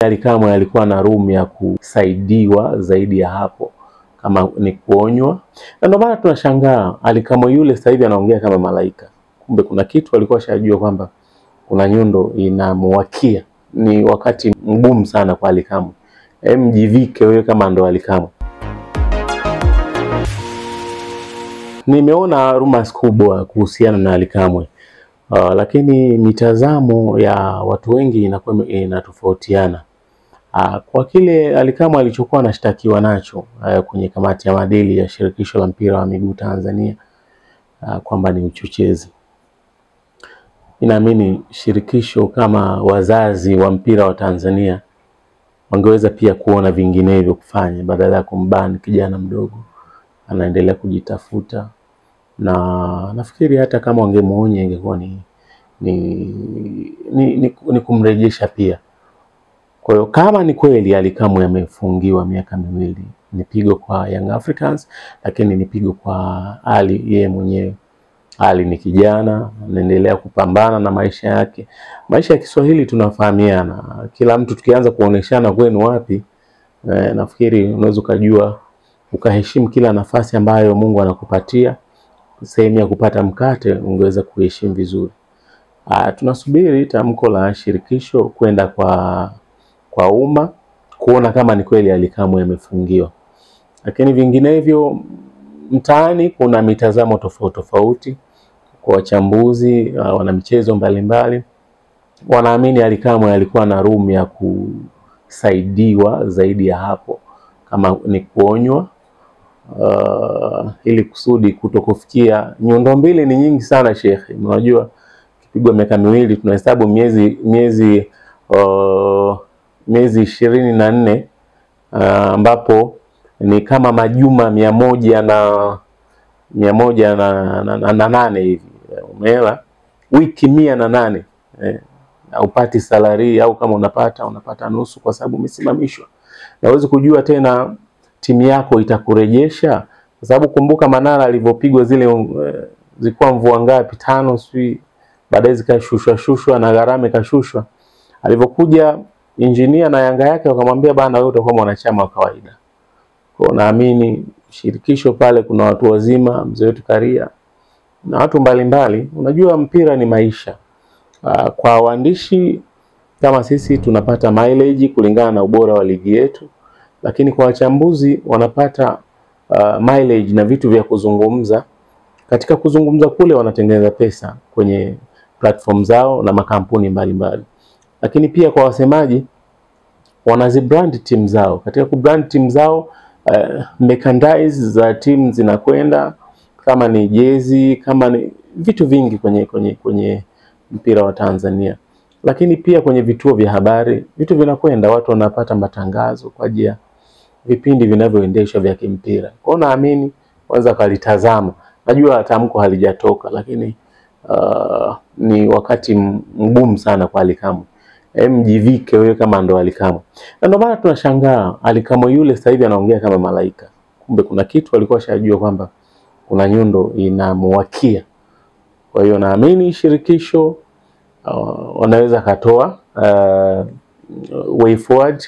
Ally Kamwe alikuwa na room ya kusaidiwa zaidi ya hapo, kama ni kuonywa. Na ndio maana tunashangaa Ally Kamwe yule sasa hivi anaongea kama malaika. Kumbe kuna kitu alikuwa ashajua kwamba kuna nyundo inamwakia. Ni wakati mgumu sana kwa Ally Kamwe. Mjivike wewe kama ndo Ally Kamwe. Nimeona rumors kubwa kuhusiana na Ally Kamwe. Lakini mitazamo ya watu wengi inakuwa inatofautiana. Kwa kile Ally Kamwe alichokuwa anashtakiwa nacho kwenye kamati ya maadili ya shirikisho la mpira wa miguu Tanzania, kwamba ni uchochezi. Ninaamini shirikisho kama wazazi wa mpira wa Tanzania wangeweza pia kuona vinginevyo kufanya, badala ya kumbani kijana mdogo anaendelea kujitafuta. Na nafikiri hata kama wangemuonya ingekuwa ni kumrejesha pia. Kwa hiyo kama ni kweli Ally Kamwe amefungiwa miaka 2, ni pigo kwa Young Africans, lakini ni pigo kwa Ally yeye mwenyewe. Ally ni kijana, anaendelea kupambana na maisha yake. Maisha ya Kiswahili tunafahamiana. Kila mtu tukianza kuoneshana kwenu wapi, nafikiri unaweza kujua ukaheshimu kila nafasi ambayo Mungu anakupatia. Sehemu ya kupata mkate ungeweza kuheshimu vizuri. Tunasubiri tamko la shirikisho kwenda kwa umma kuona kama ni kweli Ally Kamwe amefungiwa. Lakini vinginevyo mtaani kuna mitazamo tofauti kwa wachambuzi, wana michezo mbalimbali. Wanaamini Ally Kamwe alikuwa na room ya kusaidiwa zaidi ya hapo, kama ni kuonywa, ili kusudi kutokufikia. Nyundo mbili ni nyingi sana Sheikh. Unajua kipigwa miaka 2 tunahesabu miezi 24, ambapo ni kama majuma 108 hivi. Umeelewa? Wiki 108. Upati salary, au kama unapata nusu kwa sababu umesimamishwa. Na huwezi kujua tena timu yako itakurejesha, kwa sababu kumbuka Manara alivyopigwa zilikuwa mvua ngapi, 5 sui, baadaye zikashushwa na gharama ikashushwa. Alivyokuja engineer na Yanga yake wakamwambia bana, wewe utakuwa mwanachama wa kawaida. Kwa naamini shirikisho pale kuna watu wazima, mzee wetu Karia na watu mbalimbali. Unajua mpira ni maisha. Kwa waandishi kama sisi tunapata mileage kulingana na ubora wa ligi yetu, lakini kwa wachambuzi wanapata mileage na vitu vya kuzungumza. Katika kuzungumza kule wanatengeneza pesa kwenye platform zao na makampuni mbalimbali. Lakini pia kwa wasemaji wanazibrand team zao. Katika kubrand team zao, merchandise za team zinakwenda, kama ni jezi, kama ni vitu vingi kwenye mpira wa Tanzania. Lakini pia kwenye vituo vya habari vitu vinakwenda, watu wanapata matangazo kwa ajili ya vipindi vinavyoendeshwa vya kimpira. Kwa naamini kwanza kalitazama. Najua tamko halijatoka, lakini ni wakati mgumu sana kwa Ally Kamwe. Mjivike wewe kama ndo Ally Kamwe. Na ndio maana tunashangaa Ally Kamwe yule sasa hivi anaongea kama malaika. Kumbe kuna kitu alikuwa ashajua kwamba kuna nyundo inamwakia. Kwa hiyo naamini shirikisho wanaweza katoa way forward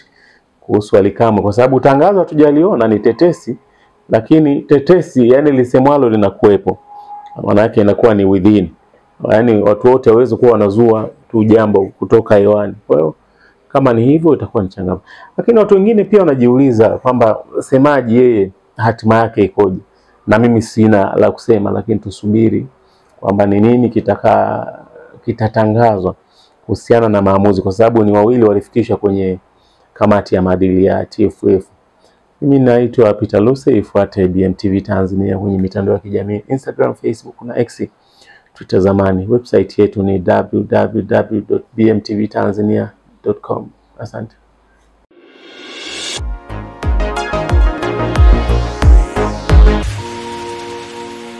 kuhusu Ally Kamwe, kwa sababu tangazo hatujaliona, ni tetesi. Lakini tetesi yani lisemwalo linakuepo, maana yake inakuwa ni within. Yani watu wote waweze kuwa wanazua tu jambo kutoka hewani. Kwa hiyo kama ni hivyo itakuwa ni changamoto. Lakini watu wengine pia wanajiuliza kwamba semaji yeye hatima yake ikoje. Na mimi sina la kusema, lakini tusubiri kwamba ni nini kitatangazwa kuhusiana na maamuzi, kwa sababu ni wawili walifikishwa kwenye kamati ya maadili ya TFF. Mimi naitwa Peter Luse. Ifuate BMTV Tanzania kwenye mitandao ya kijamii, Instagram, Facebook na X, Twitter zamani. Website yetu ni www.bmtvtanzania.com. Asante.